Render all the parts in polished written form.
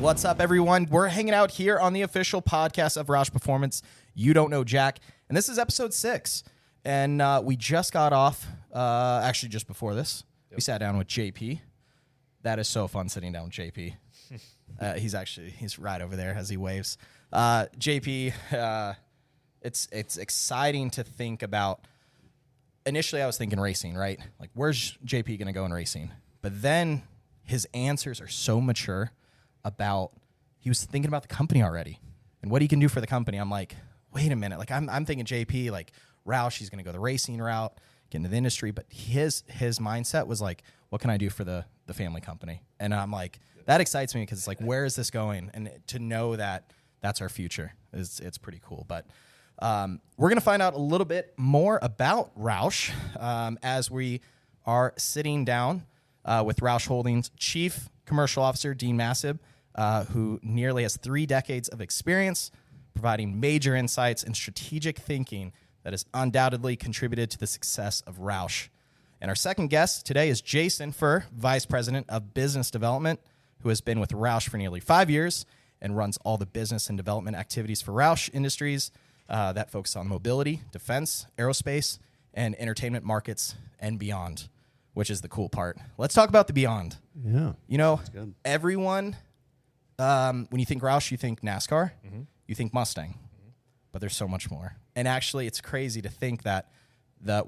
What's up, everyone? We're hanging out here on the official podcast of Roush Performance. You don't know Jack. And this is episode 6. And we just got off, actually just before this, we sat down with JP. That is so fun sitting down with JP. He's right over there as he waves. JP, it's exciting to think about. Initially, I was thinking racing, right? Like, where's JP going to go in racing? But then his answers are so mature about, he was thinking about the company already and what he can do for the company. I'm like, wait a minute. Like, I'm thinking JP, like, Roush, he's going to go the racing route, get into the industry. But his mindset was like, what can I do for the family company? And I'm like, that excites me because it's like, where is this going? And to know that that's our future it's pretty cool. But we're going to find out a little bit more about Roush as we are sitting down with Roush Holdings Chief Commercial Officer Dean Massab, who nearly has 3 decades of experience providing major insights and strategic thinking that has undoubtedly contributed to the success of Roush. And our second guest today is Jason Furr, Vice President of Business Development, who has been with Roush for nearly 5 years and runs all the business and development activities for Roush Industries that focus on mobility, defense, aerospace, and entertainment markets and beyond, which is the cool part. Let's talk about the beyond. Yeah. You know, everyone, when you think Roush, you think NASCAR, you think Mustang, but there's so much more. And actually, it's crazy to think that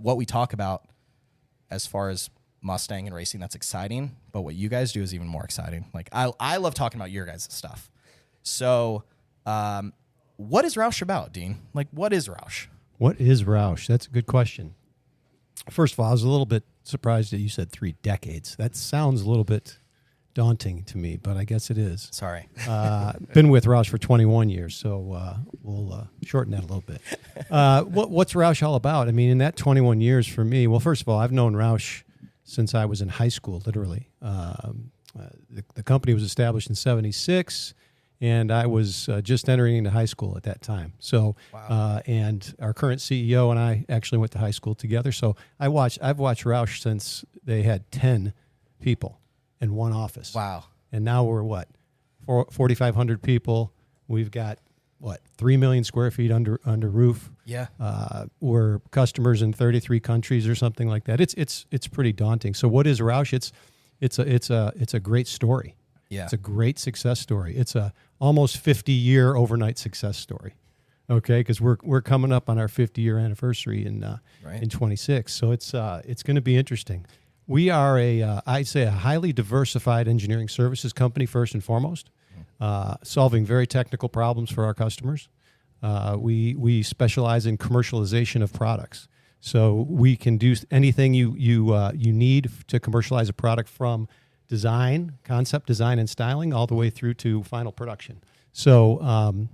what we talk about as far as Mustang and racing, that's exciting, but what you guys do is even more exciting. Like, I love talking about your guys' stuff. So, what is Roush about, Dean? Like, what is Roush? What is Roush? That's a good question. First of all, I was a little bit surprised that you said 3 decades. That sounds a little bit daunting to me, but I guess it is. Sorry. Been with Roush for 21 years, so we'll shorten that a little bit. What's Roush all about? I mean, in that 21 years for me, well, first of all, I've known Roush since I was in high school, literally. The company was established in 1976, and I was just entering into high school at that time. So, wow. And our current CEO and I actually went to high school together. So I've watched Roush since they had 10 people in one office. Wow. And now we're 4,500 people. We've got 3 million square feet under roof. Yeah. We're customers in 33 countries or something like that. It's pretty daunting. So what is Roush? It's a great story. Yeah. It's a great success story. It's a almost 50-year overnight success story. Okay, because we're coming up on our 50-year anniversary in 26. So it's going to be interesting. We are I'd say a highly diversified engineering services company, first and foremost, solving very technical problems for our customers. We specialize in commercialization of products. So we can do anything you need to commercialize a product, from design, concept design and styling, all the way through to final production. So,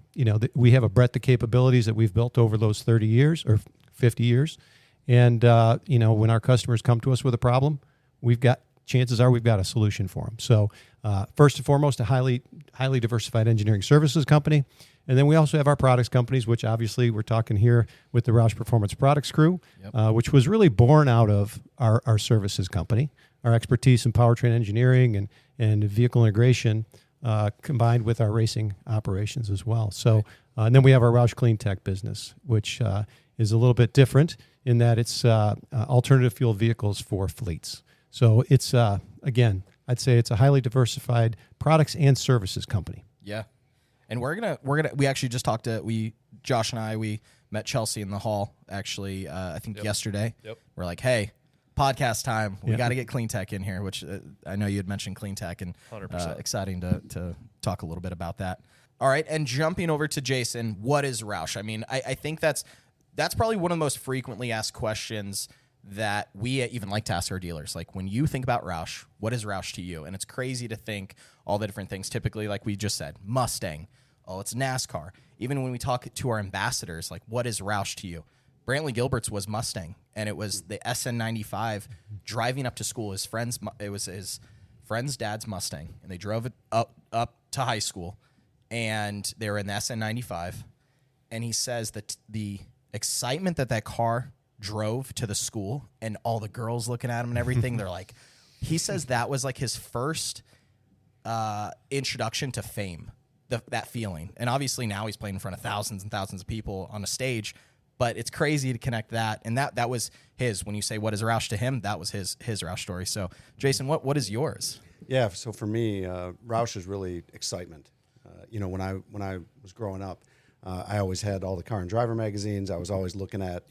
we have a breadth of capabilities that we've built over those 30 years or 50 years. And, when our customers come to us with a problem, chances are we've got a solution for them. So, first and foremost, a highly diversified engineering services company. And then we also have our products companies, which obviously we're talking here with the Roush Performance Products crew, which was really born out of our services company, our expertise in powertrain engineering and vehicle integration, combined with our racing operations as well. So, and then we have our Roush Clean Tech business, which is a little bit different in that it's alternative fuel vehicles for fleets. So it's, again, I'd say it's a highly diversified products and services company. Yeah. And we actually just talked to, Josh and I, we met Chelsea in the hall, actually, I think yesterday. Yep. We're like, hey, podcast time. We got to get Clean Tech in here, which I know you had mentioned Clean Tech, and 100%. Exciting to talk a little bit about that. All right. And jumping over to Jason, what is Roush? I mean, I think that's probably one of the most frequently asked questions that we even like to ask our dealers. Like, when you think about Roush, what is Roush to you? And it's crazy to think all the different things. Typically, like we just said, Mustang. Oh, it's NASCAR. Even when we talk to our ambassadors, like, what is Roush to you? Brantley Gilbert's was Mustang, and it was the SN95 driving up to school. It was his friend's dad's Mustang, and they drove it up to high school, and they were in the SN95. And he says that the excitement that car drove to the school and all the girls looking at him and everything, they're like, he says that was like his first introduction to fame, that feeling. And obviously now he's playing in front of thousands and thousands of people on a stage, but it's crazy to connect that. And that was his. When you say what is Roush to him, that was his Roush story. So Jason, what is yours? Yeah, so for me, Roush is really excitement. When I was growing up, I always had all the car and driver magazines. I was always looking at,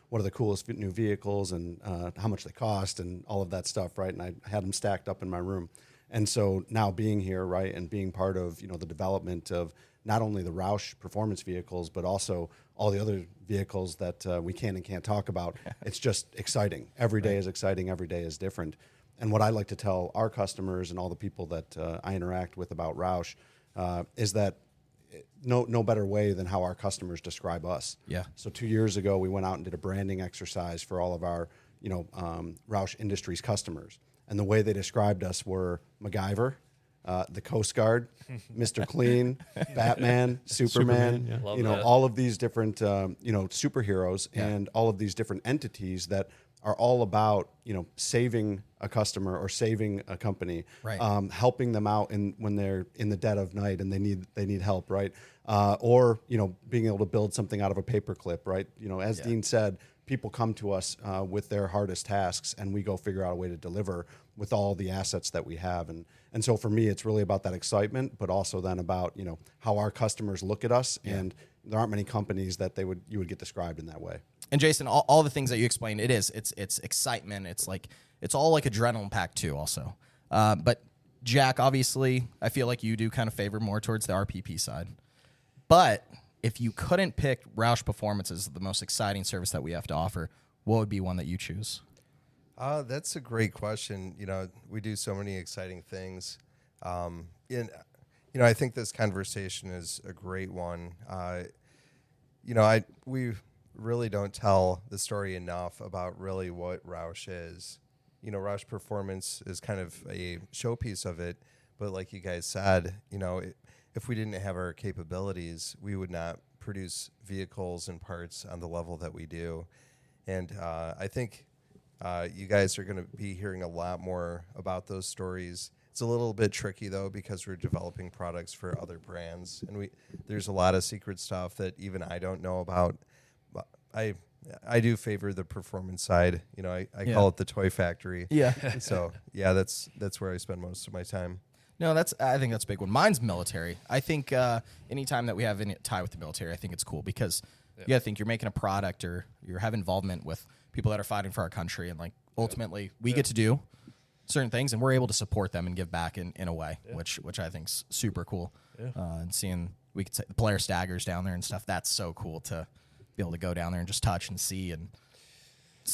what are the coolest new vehicles and how much they cost and all of that stuff, right? And I had them stacked up in my room. And so now being here, right, and being part of, the development of not only the Roush Performance vehicles, but also all the other vehicles that we can and can't talk about, it's just exciting. Every day is exciting. Every day is different. And what I like to tell our customers and all the people that I interact with about Roush is that no better way than how our customers describe us. Yeah. So 2 years ago, we went out and did a branding exercise for all of our, Roush Industries customers. And the way they described us were MacGyver, the Coast Guard, Mr. Clean, Batman, Superman, yeah. all of these different, superheroes and all of these different entities that are all about, saving a customer or saving a company, right. Helping them out when they're in the dead of night and they need help, right? Or being able to build something out of a paperclip, right? As Dean said, people come to us with their hardest tasks, and we go figure out a way to deliver with all the assets that we have. And so for me, it's really about that excitement, but also then about how our customers look at us, and there aren't many companies that you would get described in that way. And Jason, all the things that you explained, it's excitement. It's all like adrenaline packed too, also. But Jack, obviously, I feel like you do kind of favor more towards the RPP side. But if you couldn't pick Roush Performance as the most exciting service that we have to offer, what would be one that you choose? That's a great question. We do so many exciting things. I think this conversation is a great one. We really don't tell the story enough about really what Roush is. Roush Performance is kind of a showpiece of it, but like you guys said, if we didn't have our capabilities, we would not produce vehicles and parts on the level that we do. And I think you guys are going to be hearing a lot more about those stories. It's a little bit tricky, though, because we're developing products for other brands, and there's a lot of secret stuff that even I don't know about. I do favor the performance side. I call it the toy factory. Yeah. So, yeah, that's where I spend most of my time. No, I think that's a big one. Mine's military. I think anytime that we have any tie with the military, I think it's cool because you got to think you're making a product or you have involvement with people that are fighting for our country, and ultimately we get to do certain things, and we're able to support them and give back in a way, which I think's super cool. Yeah. And seeing we could say the player staggers down there and stuff, that's so cool to be able to go down there and just touch and see and.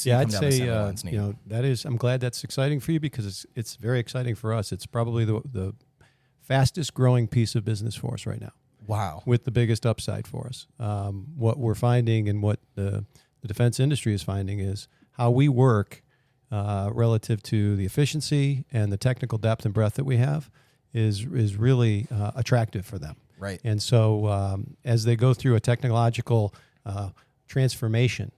Yeah, I'd say that is. I'm glad that's exciting for you because it's very exciting for us. It's probably the fastest growing piece of business for us right now. Wow, with the biggest upside for us. What we're finding and what the defense industry is finding is how we work relative to the efficiency and the technical depth and breadth that we have is really attractive for them. Right, and so as they go through a technological transformation.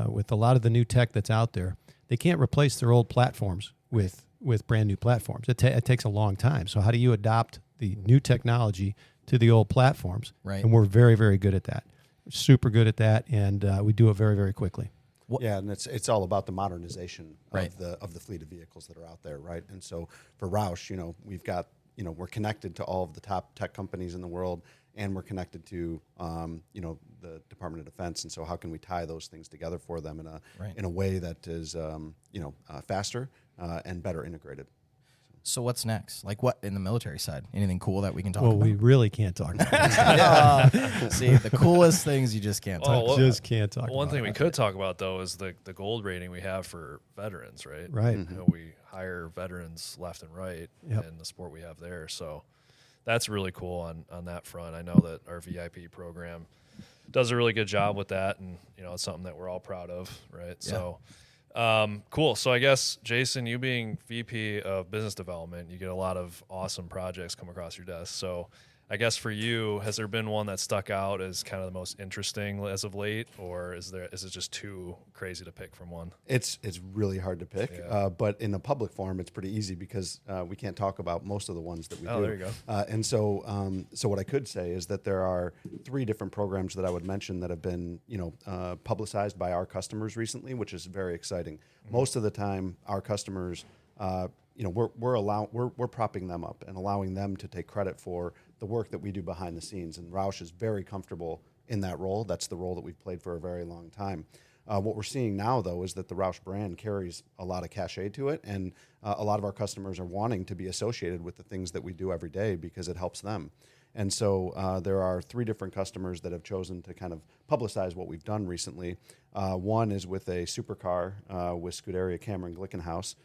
With a lot of the new tech that's out there, they can't replace their old platforms with brand new platforms. It takes a long time. So how do you adopt the new technology to the old platforms? Right. And we're very, very good at that. We're super good at that, and we do it very, very quickly. Yeah, and it's all about the modernization right. of the fleet of vehicles that are out there, right? And so for Roush, we've got we're connected to all of the top tech companies in the world, and we're connected to the Department of Defense. And so how can we tie those things together for them in a way that is faster and better integrated? So what's next? Like what in the military side? Anything cool that we can talk about? Well, we really can't talk about it. See, the coolest things you just can't talk about. Just can't talk about. One thing we could talk about, though, is the gold rating we have for veterans, right? Right. Mm-hmm. We hire veterans left and right in the sport we have there. So that's really cool on that front. I know that our VIP program does a really good job with that, and it's something that we're all proud of, right? Yeah. So cool. So I guess, Jason, you being VP of business development, you get a lot of awesome projects come across your desk. So I guess for you, has there been one that stuck out as kind of the most interesting as of late, or is it just too crazy to pick from one? It's really hard to pick, but in a public forum, it's pretty easy because we can't talk about most of the ones that we do. Oh, there you go. And so what I could say is that there are 3 different programs that I would mention that have been, publicized by our customers recently, which is very exciting. Mm-hmm. Most of the time, our customers, we're propping them up and allowing them to take credit for the work that we do behind the scenes. And Roush is very comfortable in that role. That's the role that we've played for a very long time. What we're seeing now, though, is that the Roush brand carries a lot of cachet to it, and a lot of our customers are wanting to be associated with the things that we do every day because it helps them. And so there are 3 different customers that have chosen to kind of publicize what we've done recently. One is with a supercar with Scuderia Cameron Glickenhaus.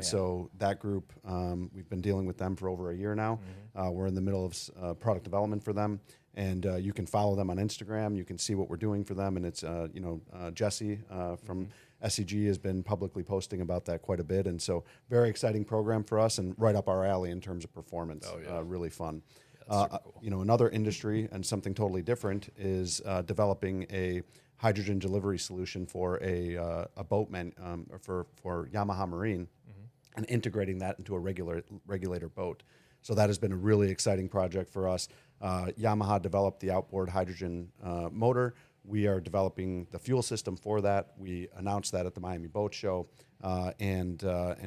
So that group, we've been dealing with them for over a year now. Mm-hmm. We're in the middle of product development for them, and you can follow them on Instagram. You can see what we're doing for them, and it's Jesse from SEG has been publicly posting about that quite a bit, and so very exciting program for us and right up our alley in terms of performance. Oh, yeah. Really fun. Yeah, cool. Another industry and something totally different is developing a hydrogen delivery solution for a boatman for Yamaha Marine, and integrating that into a regulator boat. So that has been a really exciting project for us. Yamaha developed the outboard hydrogen motor. We are developing the fuel system for that. We announced that at the Miami Boat Show, and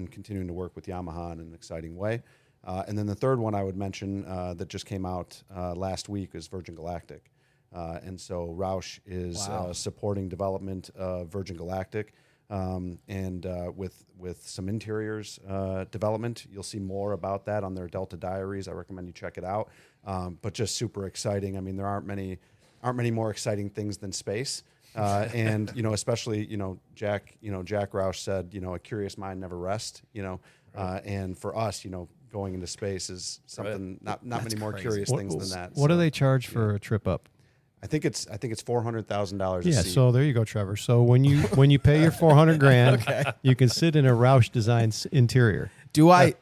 continuing to work with Yamaha in an exciting way. And then the third one I would mention that just came out last week is Virgin Galactic. And so Roush is supporting development of Virgin Galactic, and with some interiors development. You'll see more about that on their Delta Diaries. I recommend you check it out. But just super exciting. I mean, there aren't many more exciting things than space. And especially Jack Roush said a curious mind never rests. And for us, going into space is something not many more curious things than that. What do they charge for a trip up? I think it's $400,000. Yeah, so there you go, Trevor. So when you pay your $400,000, you can sit in a Roush Design interior. Do I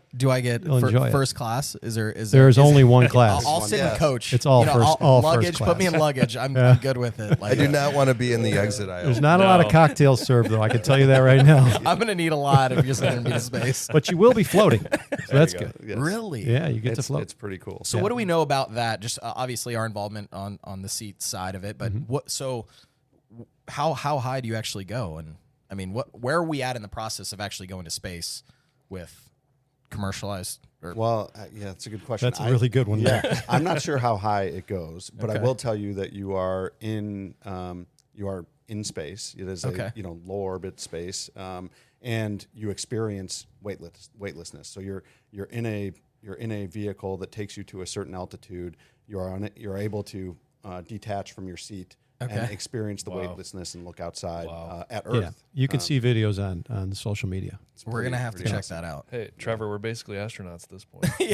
get first class? There's only one class. I'll sit in coach. It's all luggage. First class. Put me in luggage. I'm good with it. I do not want to be in the exit aisle. There's not a lot of cocktails served, though. I can tell you that right now. I'm going to need a lot if you're sitting in space. But you will be floating, so that's good. Yes. Really? Yeah, you get to float. It's pretty cool. So what do we know about that? Just obviously our involvement on the seat side of it, but how high do you actually go? And I mean, where are we at in the process of actually going to space with commercialized? That's a good question. That's a really good one. Yeah, I'm not sure how high it goes, but I will tell you that you are in space. It is a low orbit space, and you experience weightlessness. So you're in a vehicle that takes you to a certain altitude. You're able to detach from your seat and experience the weightlessness and look outside at Earth. Yeah. You can see videos on the social media. We're going to have to check that out. Hey, Trevor, we're basically astronauts at this point. We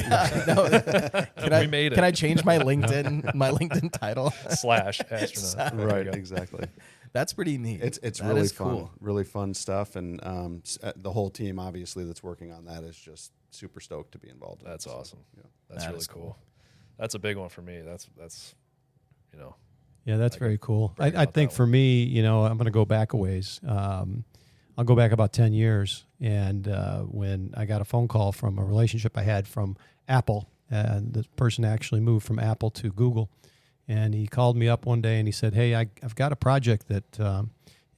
made it. Can I change my LinkedIn title? / astronaut. Right, exactly. That's pretty neat. It's really fun. Cool. Really fun stuff. And the whole team, obviously, that's working on that is just super stoked to be involved in. That's awesome. Yeah. That's really cool. That's a big one for me. That's Yeah, that's very cool. I think for me, I'm going to go back a ways. I'll go back about 10 years. And when I got a phone call from a relationship I had from Apple, and the person actually moved from Apple to Google. And he called me up one day and he said, hey, I've got a project that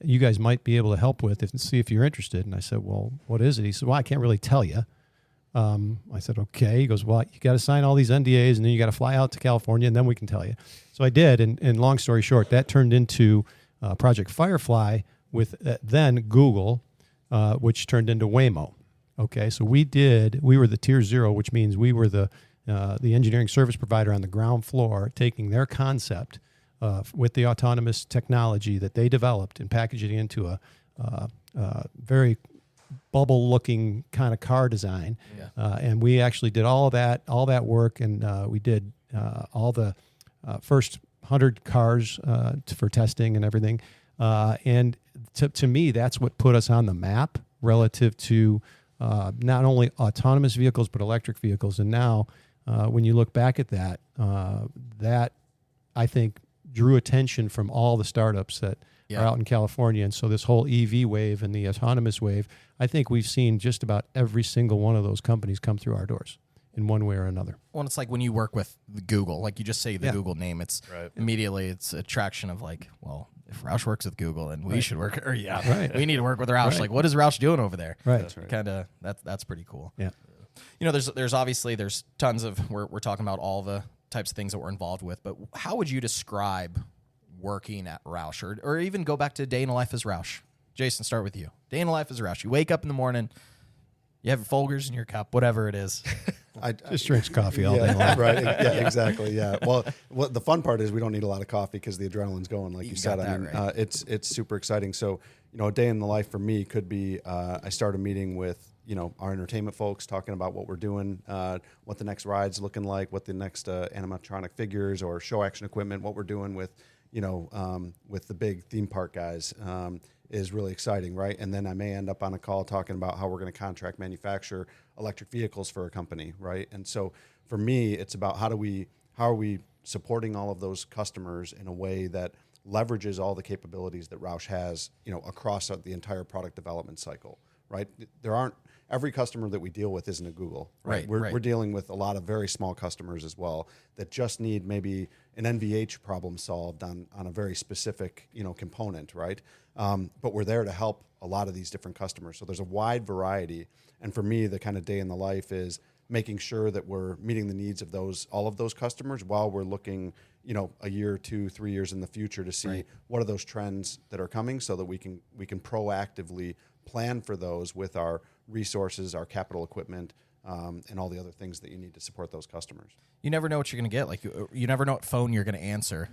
you guys might be able to help with and see if you're interested. And I said, well, what is it? He said, well, I can't really tell you. I said, okay. He goes, well, you got to sign all these NDAs and then you got to fly out to California and then we can tell you. So I did. And long story short, that turned into Project Firefly with then Google, which turned into Waymo. Okay. So we were the tier 0, which means we were the engineering service provider on the ground floor, taking their concept with the autonomous technology that they developed and packaging it into a very bubble-looking kind of car design. Yeah. And we actually did all that work, and we did all the first 100 cars for testing and everything. And to me, that's what put us on the map relative to not only autonomous vehicles but electric vehicles. And now when you look back at that, that I think drew attention from all the startups that are out in California. And so this whole EV wave and the autonomous wave, I think we've seen just about every single one of those companies come through our doors in one way or another. Well, it's like when you work with Google, like you just say the Google name, it's Right. immediately it's attraction of like, well, if Roush works with Google, then we should work, or Right. we need to work with Roush. Right. Like, what is Roush doing over there? Right. That's right. Kind of that's pretty cool. Yeah. You know, there's obviously there's tons of we're talking about all the types of things that we're involved with, but how would you describe working at Roush, or even go back to day in the life as Roush? Jason, start with you. Day in the life as Roush. You wake up in the morning, you have Folgers in your cup, whatever it is. Just drinks coffee all day long. Right. Yeah, exactly. Yeah. Well, the fun part is we don't need a lot of coffee because the adrenaline's going, like you said. got I mean, that right. it's super exciting. So, you know, a day in the life for me could be I start a meeting with, you know, our entertainment folks talking about what we're doing, what the next ride's looking like, what the next animatronic figures or show action equipment, what we're doing with, you know, with the big theme park guys. Is really exciting, right? And then I may end up on a call talking about how we're going to contract manufacture electric vehicles for a company, right? And so for me, it's about how are we supporting all of those customers in a way that leverages all the capabilities that Roush has, you know, across the entire product development cycle, right? Every customer that we deal with isn't a Google, right? We're dealing with a lot of very small customers as well that just need maybe an NVH problem solved on a very specific, you know, component, right? But we're there to help a lot of these different customers. So there's a wide variety. And for me, the kind of day in the life is making sure that we're meeting the needs of all of those customers while we're looking, you know, a year, 2, 3 years in the future to see what are those trends that are coming so that we can proactively plan for those with our resources, our capital equipment, and all the other things that you need to support those customers. You never know what you're going to get. Like you never know what phone you're going to answer,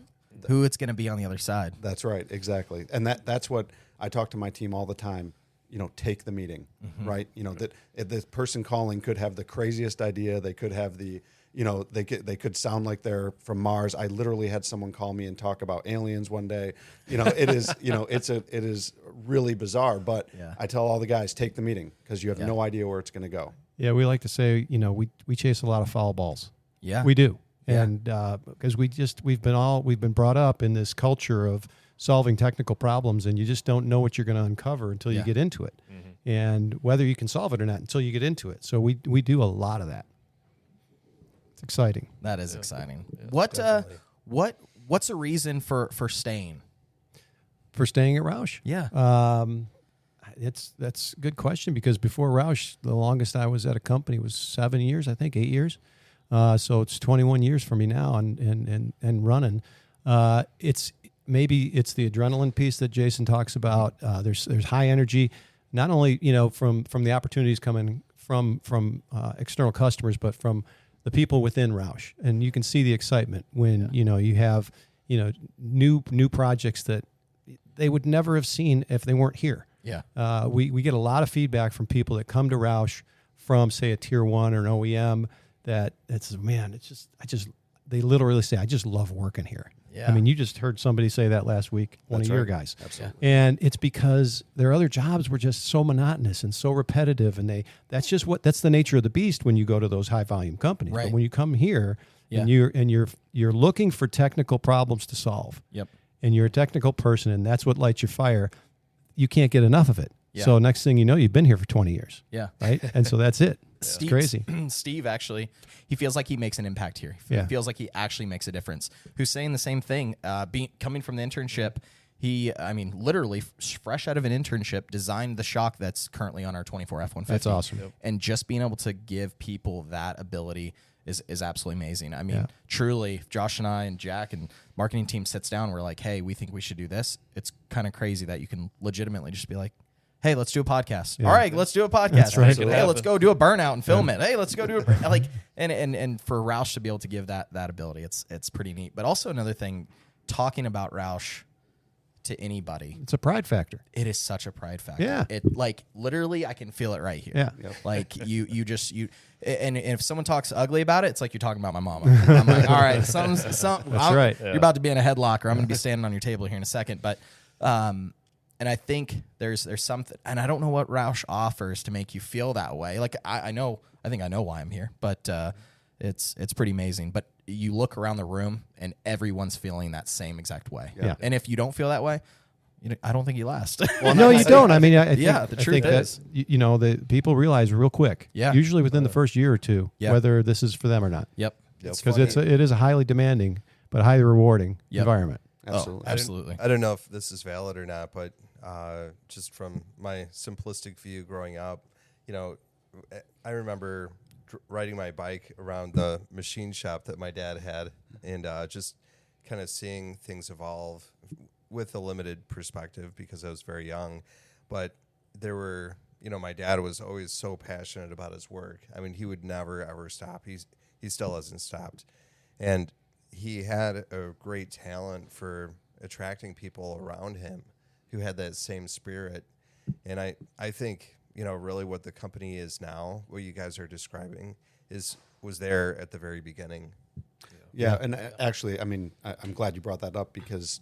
who it's going to be on the other side. That's right, exactly. And that's what I talk to my team all the time. You know, take the meeting, right? You know, that the person calling could have the craziest idea. They could have the, you know, they could sound like they're from Mars. I literally had someone call me and talk about aliens one day. You know, it is, you know, it is really bizarre. But I tell all the guys, take the meeting because you have no idea where it's going to go. Yeah, we like to say, you know, we chase a lot of foul balls. Yeah, we do, and because we've been brought up in this culture of solving technical problems, and you just don't know what you're going to uncover until you get into it, and whether you can solve it or not until you get into it. So we do a lot of that. It's exciting. That is exciting. Yeah, what's a reason for staying? For staying at Roush? Yeah. That's a good question because before Roush, the longest I was at a company was 7 years, I think, 8 years. So it's 21 years for me now and running. It's the adrenaline piece that Jason talks about. There's high energy, not only, you know, from the opportunities coming from external customers, but from the people within Roush. And you can see the excitement when, you know, you have, you know, new projects that they would never have seen if they weren't here. Yeah. We get a lot of feedback from people that come to Roush from, say, a tier one or an OEM they literally say, I just love working here. Yeah. I mean, you just heard somebody say that last week, one of your guys. Absolutely. And it's because their other jobs were just so monotonous and so repetitive. And that's the nature of the beast when you go to those high volume companies. Right. But when you come here and you're looking for technical problems to solve. Yep. And you're a technical person and that's what lights your fire, you can't get enough of it. Yeah. So next thing you know, you've been here for 20 years. Yeah. Right? And so that's it. It's crazy. Steve, actually, he feels like he makes an impact here. He feels like he actually makes a difference. Who's saying the same thing, coming from the internship, he, I mean, literally fresh out of an internship, designed the shock that's currently on our 24 F-150. That's awesome. Yep. And just being able to give people that ability is absolutely amazing. I mean, truly, if Josh and I and Jack and marketing team sits down, we're like, hey, we think we should do this. It's kind of crazy that you can legitimately just be like, hey, let's do a podcast. Yeah. All right, let's do a podcast. That's right. Hey, let's go do a burnout and film it. Hey, let's go do a like and for Roush to be able to give that ability, it's pretty neat. But also another thing, talking about Roush to anybody, it's a pride factor. It is such a pride factor. Yeah. It like literally I can feel it right here. Yeah. Yep. Like and if someone talks ugly about it, it's like you're talking about my mama. I'm like, all right, That's right. You're about to be in a headlock or I'm gonna be standing on your table here in a second. But and I think there's something, and I don't know what Roush offers to make you feel that way. Like I think I know why I'm here, but It's pretty amazing. But you look around the room and everyone's feeling that same exact way. Yeah. And if you don't feel that way, I don't think you last. Well, no, you don't. I mean, I think, the I truth think is. that, the people realize real quick. Yeah. Usually within the first year or two, Yeah. whether this is for them or not. Yep. Because it is a highly demanding but highly rewarding Yep. environment. Absolutely. Oh, absolutely. I don't know if this is valid or not, but just from my simplistic view growing up, I remember riding my bike around the machine shop that my dad had, and just kind of seeing things evolve with a limited perspective because I was very young. But there were, my dad was always so passionate about his work. I mean, he would never, ever stop. He still hasn't stopped. And he had a great talent for attracting people around him who had that same spirit. And I think, really what the company is now, what you guys are describing, was there at the very beginning. Yeah, and actually, I mean, I'm glad you brought that up because,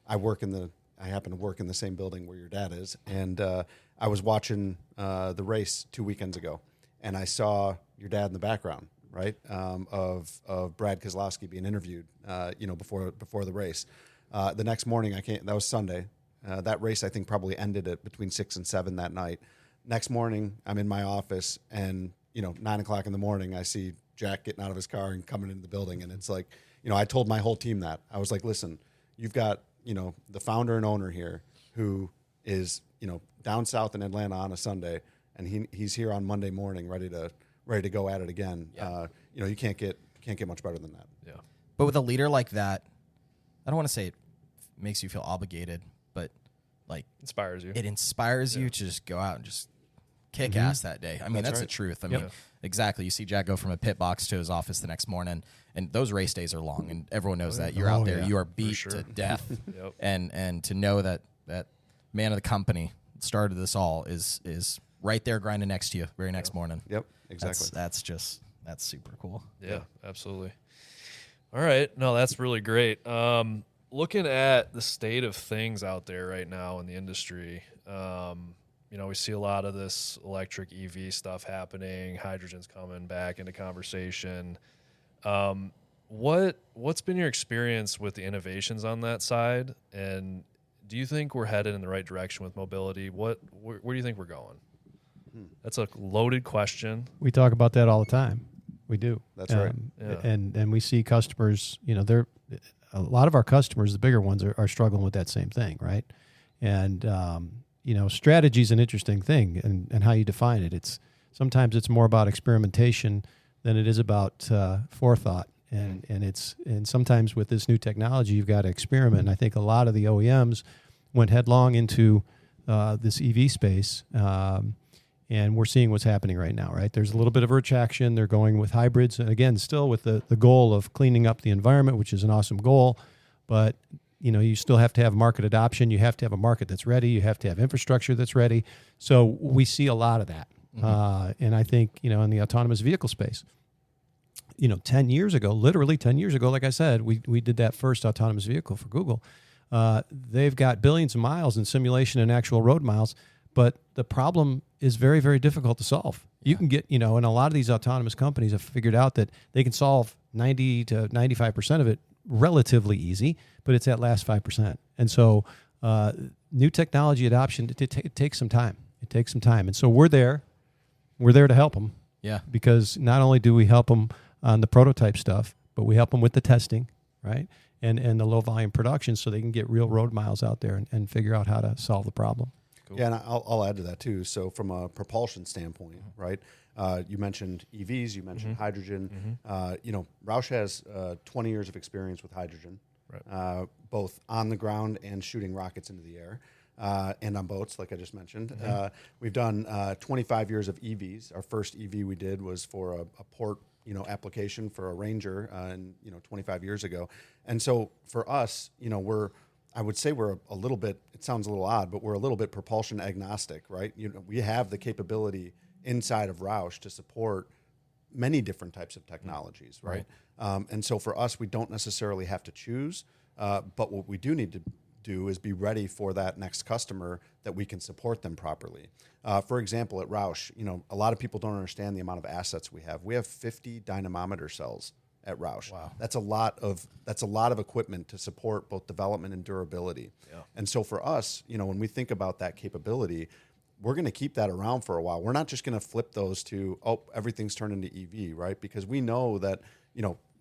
I happen to work in the same building where your dad is. And I was watching the race 2 weekends ago, and I saw your dad in the background, right, of Brad Keselowski being interviewed, before the race. The next morning, that was Sunday. That race, I think, probably ended at between 6 and 7 that night. Next morning, I'm in my office, and, 9 o'clock in the morning, I see Jack getting out of his car and coming into the building. And it's like, I told my whole team that. I was like, listen, you've got, the founder and owner here who is, down south in Atlanta on a Sunday, and he's here on Monday morning ready to go at it again. Yeah. You can't get much better than that. Yeah. But with a leader like that, I don't want to say it makes you feel obligated, but like Inspires you. it inspires you to just go out and just kick ass that day. I mean, that's right. the truth. I mean, exactly. You see Jack go from a pit box to his office the next morning, and those race days are long, and everyone knows that. You're out there, you are beat to death. Yep. And to know that man of the company started this all is right there grinding next to you very next morning. Yep, exactly. That's super cool. Yeah, absolutely. All right. No, that's really great. Looking at the state of things out there right now in the industry, we see a lot of this electric EV stuff happening. Hydrogen's coming back into conversation. What's been your experience with the innovations on that side? And do you think we're headed in the right direction with mobility? Where do you think we're going? That's a loaded question. We talk about that all the time. We do. That's right. Yeah. And we see customers, they're a lot of our customers, the bigger ones, are struggling with that same thing, right? And strategy is an interesting thing, and how you define it. Sometimes it's more about experimentation than it is about forethought, and sometimes with this new technology, you've got to experiment. And I think a lot of the OEMs went headlong into this EV space. And we're seeing what's happening right now, right? There's a little bit of retraction. They're going with hybrids. And again, still with the goal of cleaning up the environment, which is an awesome goal. But, you still have to have market adoption. You have to have a market that's ready. You have to have infrastructure that's ready. So we see a lot of that. And I think, in the autonomous vehicle space, 10 years ago, literally 10 years ago, like I said, we did that first autonomous vehicle for Google. They've got billions of miles in simulation and actual road miles. But the problem is very, very difficult to solve. You can get, and a lot of these autonomous companies have figured out that they can solve 90 to 95% of it relatively easy, but it's that last 5%. And so new technology adoption, it takes some time. It takes some time. And so we're there to help them. Yeah. Because not only do we help them on the prototype stuff, but we help them with the testing, right? And the low volume production so they can get real road miles out there and figure out how to solve the problem. Cool. Yeah, and I'll add to that too. So from a propulsion standpoint, right? You mentioned EVs, you mentioned hydrogen. Roush has 20 years of experience with hydrogen, right. both on the ground and shooting rockets into the air, and on boats, like I just mentioned. We've done 25 years of EVs. Our first EV we did was for a port, application for a Ranger, 25 years ago. And so for us, I would say we're a little bit, it sounds a little odd, but we're a little bit propulsion agnostic, right? We have the capability inside of Roush to support many different types of technologies, right? And so for us, we don't necessarily have to choose, but what we do need to do is be ready for that next customer that we can support them properly. For example, at Roush, a lot of people don't understand the amount of assets we have. We have 50 dynamometer cells at Roush. Wow. That's a lot of equipment to support both development and durability. Yeah. And so for us, when we think about that capability, we're going to keep that around for a while. We're not just going to flip those to, everything's turned into EV, right? Because we know that,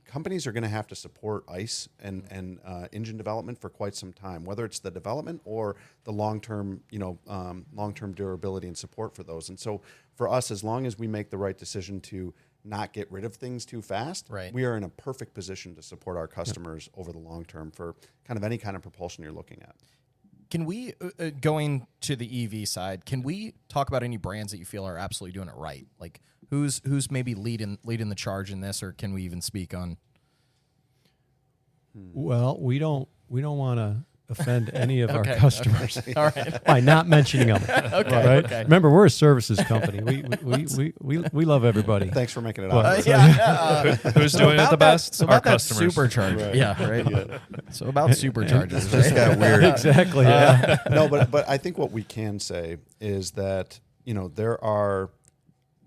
companies are going to have to support ICE and engine development for quite some time, whether it's the development or the long-term durability and support for those. And so for us, as long as we make the right decision to not get rid of things too fast, right, we are in a perfect position to support our customers over the long term for kind of any kind of propulsion you're looking at. Can we, going to the EV side, can we talk about any brands that you feel are absolutely doing it right? Like who's maybe leading the charge in this, or can we even speak on? Well, we don't want to offend any of our customers All right. by not mentioning them. Right? Okay. Remember, we're a services company. We love everybody. Thanks for making it Well, out. Who's doing it the best? So Our about that customers. supercharger. Right. Yeah, right. Yeah. So about superchargers, Just right? got weird. Exactly. Yeah. No, but I think what we can say is that there are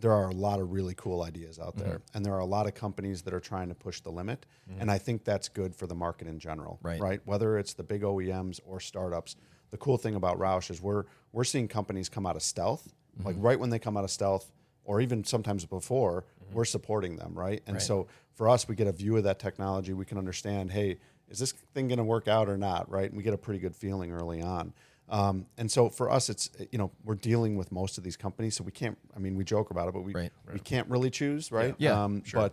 a lot of really cool ideas out there, and there are a lot of companies that are trying to push the limit, and I think that's good for the market in general, right? Whether it's the big OEMs or startups, the cool thing about Roush is we're seeing companies come out of stealth, like right when they come out of stealth, or even sometimes before, we're supporting them, right? And so for us, we get a view of that technology. We can understand, hey, is this thing going to work out or not, right? And we get a pretty good feeling early on. And so for us, it's, we're dealing with most of these companies, so we can't, we joke about it, but we can't really choose, right? Yeah. Sure.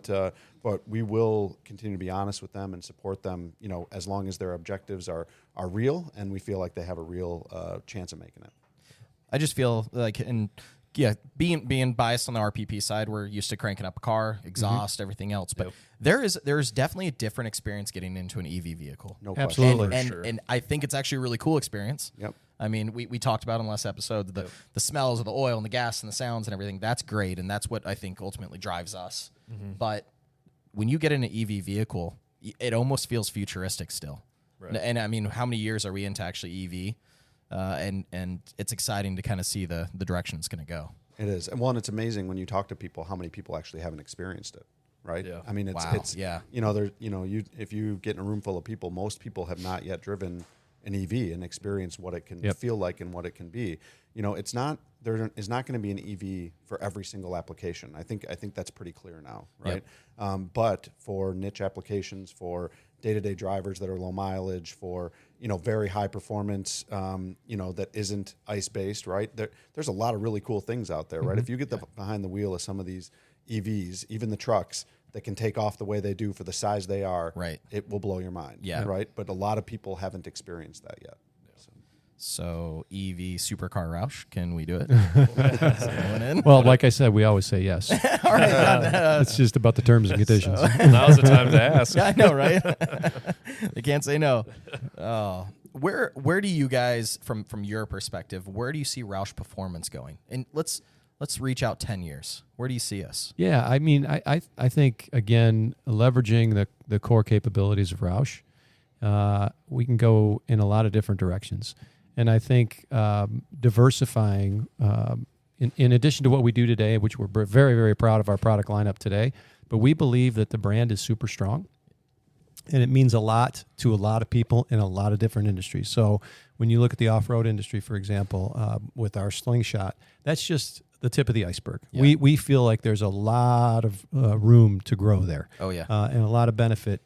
But we will continue to be honest with them and support them, as long as their objectives are real and we feel like they have a real chance of making it. I just feel like, being biased on the RPP side, we're used to cranking up a car, exhaust, everything else. But there's definitely a different experience getting into an EV vehicle. No Absolutely. question. And I think it's actually a really cool experience. Yep. We talked about in the last episode the smells of the oil and the gas and the sounds and everything. That's great, and that's what I think ultimately drives us. But when you get in an EV vehicle, it almost feels futuristic still. Right. And how many years are we into actually EV? And it's exciting to kind of see the direction it's going to go. It is. And it's amazing when you talk to people, how many people actually haven't experienced it. Right. Yeah. It's if you get in a room full of people, most people have not yet driven an EV and experienced what it can feel like and what it can be. There is not going to be an EV for every single application. I think that's pretty clear now. Right. But for niche applications, for day-to-day drivers that are low mileage, for very high performance, that isn't ICE based, right? There's a lot of really cool things out there, right? If you get behind the wheel of some of these EVs, even the trucks that can take off the way they do for the size they are, right, it will blow your mind, yeah, right? But a lot of people haven't experienced that yet. So EV supercar Roush, can we do it? Well, like I said, we always say yes. All right. It's just about the terms and conditions. Now's the time to ask. I know, right? They can't say no. Oh, where do you guys, from your perspective, where do you see Roush Performance going? And let's reach out 10 years. Where do you see us? Yeah, I think, again, leveraging the core capabilities of Roush, we can go in a lot of different directions. And I think diversifying, in addition to what we do today, which we're very, very proud of our product lineup today, but we believe that the brand is super strong. And it means a lot to a lot of people in a lot of different industries. So when you look at the off-road industry, for example, with our Slingshot, that's just the tip of the iceberg. Yeah. We feel like there's a lot of room to grow there. Oh, yeah. And a lot of benefit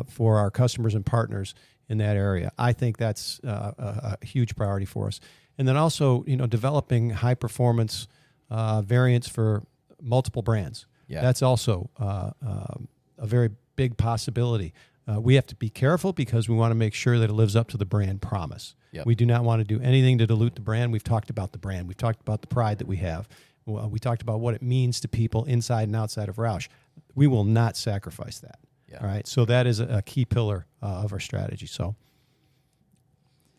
for our customers and partners in that area. I think that's a huge priority for us. And then also, developing high performance variants for multiple brands. Yeah. That's also a very big possibility. We have to be careful because we want to make sure that it lives up to the brand promise. Yep. We do not want to do anything to dilute the brand. We've talked about the brand. We've talked about the pride that we have. We talked about what it means to people inside and outside of Roush. We will not sacrifice that. Yeah. All right. So that is a key pillar of our strategy. So,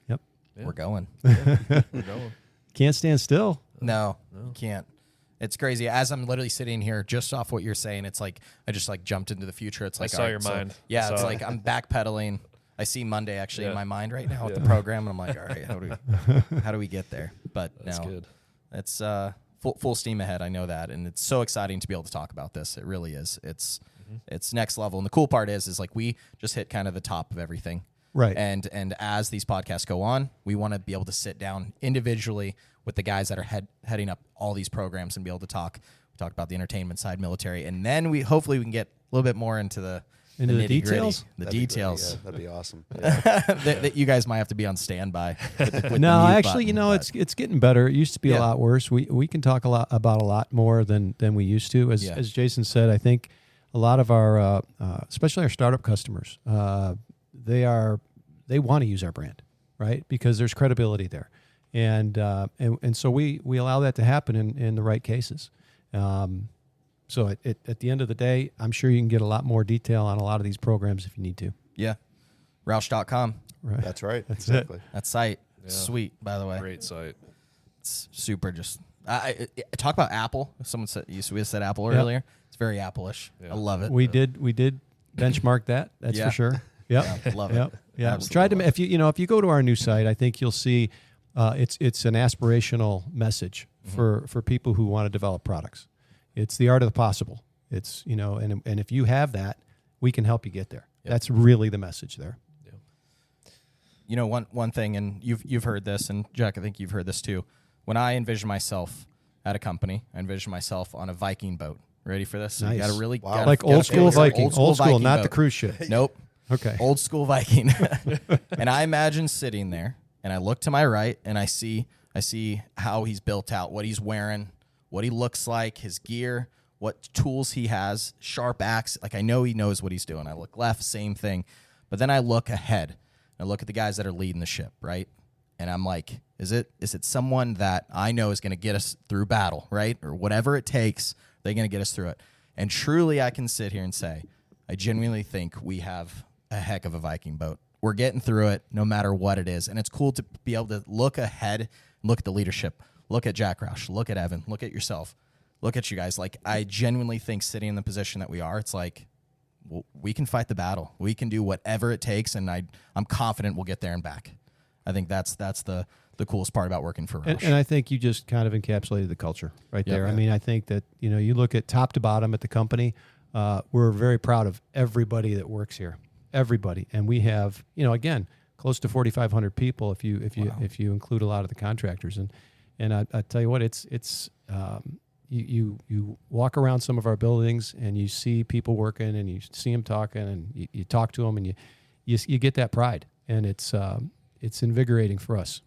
yep. Yeah. We're going. We're going. Can't stand still. No, you can't. It's crazy. As I'm literally sitting here, just off what you're saying, it's like I just jumped into the future. It's like saw your mind. Yeah, I it's saw like it. I'm backpedaling. I see Monday actually in my mind right now with the program, and I'm like, all right, how do we get there? But That's no, good. it's full steam ahead. I know that, and it's so exciting to be able to talk about this. It really is. It's next level, and the cool part is like we just hit kind of the top of everything, Right. And as these podcasts go on, we want to be able to sit down individually with the guys that are heading up all these programs and be able to talk about the entertainment side, military, and then hopefully we can get a little bit more into the details. That'd be great. Details. Yeah, that'd be awesome. that you guys might have to be on standby. With No, the mute actually, button, it's getting better. It used to be Yeah. a lot worse. We can talk about a lot more than we used to. As Jason said, I think a lot of our, especially our startup customers, they want to use our brand, right? Because there's credibility there, and so we allow that to happen in the right cases. So at the end of the day, I'm sure you can get a lot more detail on a lot of these programs if you need to. Yeah. Roush.com. Right. That's right. That's exactly. That site. Sweet, by the way. Great site. It's super just. I talk about Apple. Someone said, we said Apple earlier. It's very Apple-ish. Yeah. I love it. We did benchmark that. That's Yeah. for sure. Yep. Yeah, love it. Yep. Yeah. Absolutely Tried to love if you go to our new site, I think you'll see it's an aspirational message for people who want to develop products. It's the art of the possible. It's and if you have that, we can help you get there. Yep. That's really the message there. One thing, and you've heard this, and Jack, I think you've heard this too. When I envision myself at a company, I envision myself on a Viking boat. Ready for this? So Nice. you got to really Wow. Like old school Viking, old school, Viking not boat. the cruise ship. Nope. Okay. Old school Viking. And I imagine sitting there, and I look to my right, and I see how he's built out, what he's wearing, what he looks like, his gear, what tools he has, sharp axe. Like I know he knows what he's doing. I look left, same thing. But then I look ahead. I look at the guys that are leading the ship, right? And I'm like, is it someone that I know is going to get us through battle, right? Or whatever it takes, they're going to get us through it. And truly I can sit here and say, I genuinely think we have a heck of a Viking boat. We're getting through it no matter what it is. And it's cool to be able to look ahead, look at the leadership, look at Jack Roush, look at Evan, look at yourself, look at you guys. Like, I genuinely think sitting in the position that we are, it's like, well, we can fight the battle. We can do whatever it takes, and I'm confident we'll get there and back. I think that's the coolest part about working for Roush. And I think you just kind of encapsulated the culture right there. I mean, I think that, you look at top to bottom at the company, we're very proud of everybody that works here, everybody. And we have, again, close to 4,500 people if you include a lot of the contractors. And I tell you what, it's you walk around some of our buildings and you see people working and you see them talking and you talk to them and you get that pride, and it's invigorating for us.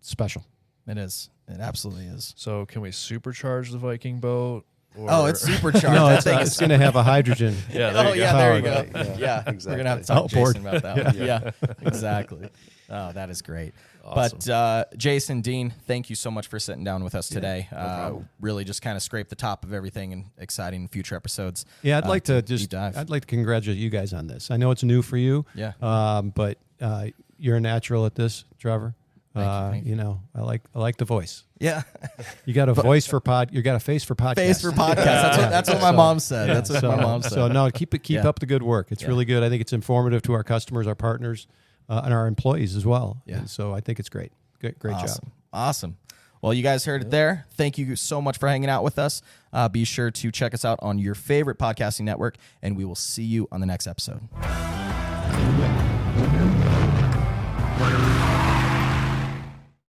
Special. It is. It absolutely is. So can we supercharge the Viking boat? Or Oh, it's supercharged. No, That it's, thing it's is going to have a hydrogen. Yeah, there you go. there you go. Powered. Yeah, Exactly. we're gonna have to talk to Outboard. Jason about that one. Yeah, exactly. Oh, that is great. Awesome. But Jason, Dean, thank you so much for sitting down with us today. problem. Really, just kind of scrape the top of everything and exciting future episodes. Yeah, I'd like to deep dive. I'd like to congratulate you guys on this. I know it's new for you. Yeah. But you're a natural at this, Trevor. Thank you. I like the voice. Yeah, You got a voice for you got a face for podcast. face for podcast. That's what my mom said. That's what my mom said. So no, keep Yeah. up the good work. It's really good. I think it's informative to our customers, our partners, and our employees as well. Yeah. And so I think it's great. Great job. Awesome. Well, you guys heard it there. Thank you so much for hanging out with us. Be sure to check us out on your favorite podcasting network, and we will see you on the next episode.